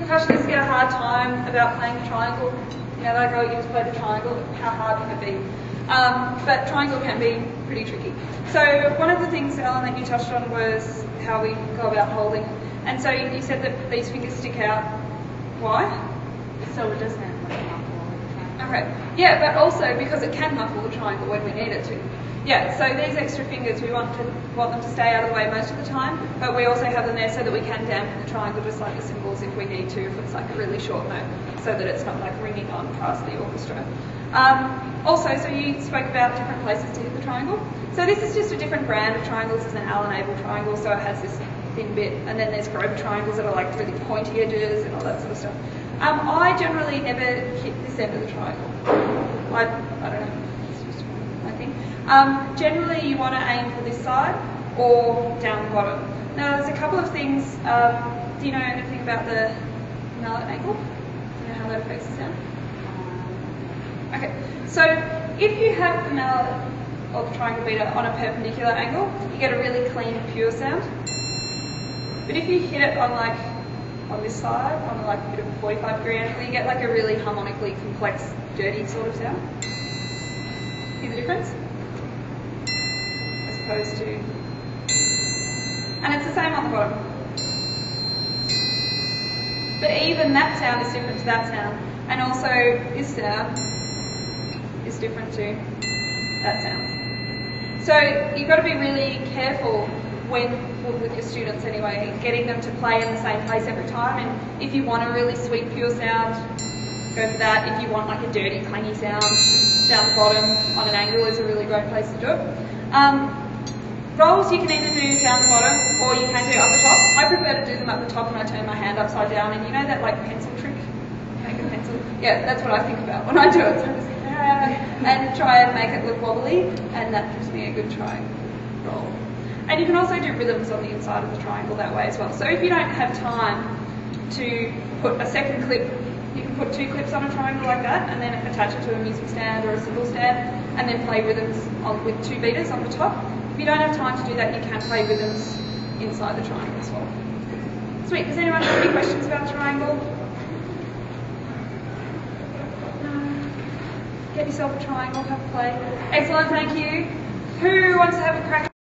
percussionists get a hard time about playing the triangle. You know, like, oh, you just play the triangle, how hard can it be? But triangle can be pretty tricky. So one of the things, Ellen, that you touched on was how we go about holding. And so you said that these fingers stick out. Why? So it doesn't have like muffle all the time. Okay. Yeah, but also because it can muffle the triangle when we need it to. Yeah, so these extra fingers, we want them to stay out of the way most of the time, but we also have them there so that we can dampen the triangle just like the cymbals if we need to, if it's like a really short note, so that it's not like ringing on past the orchestra. Also, so you spoke about different places to hit the triangle. So this is just a different brand of triangles. It's an Allen Abel triangle, so it has this thin bit, and then there's Grover triangles that are like really pointy edges and all that sort of stuff. I generally never hit this end of the triangle. I don't know. Generally you want to aim for this side or down the bottom. Now there's a couple of things, do you know anything about the mallet angle? Do you know how that affects the sound? Okay, so if you have the mallet or the triangle beater on a perpendicular angle, you get a really clean, pure sound. But if you hit it on this side, on like a bit of a 45 degree angle, you get like a really harmonically complex, dirty sort of sound. See the difference? Opposed to, and it's the same on the bottom. But even that sound is different to that sound, and also this sound is different to that sound. So you've got to be really careful when, with your students anyway, getting them to play in the same place every time. And if you want a really sweet, pure sound, go for that. If you want like a dirty, clangy sound, down the bottom on an angle is a really great place to do it. Rolls you can either do down the bottom or you can do up the top. I prefer to do them up the top and I turn my hand upside down, and you know that like pencil trick? Make a pencil. Yeah, that's what I think about when I do it. So I'm just and try and make it look wobbly, and that gives me a good triangle roll. And you can also do rhythms on the inside of the triangle that way as well. So if you don't have time to put a second clip, you can put 2 clips on a triangle like that and then attach it to a music stand or a cymbal stand and then play rhythms with 2 beaters on the top. If you don't have time to do that, you can play rhythms inside the triangle as well. Sweet. Does anyone have any questions about triangle? Get yourself a triangle, have a play. Excellent, thank you. Who wants to have a crack?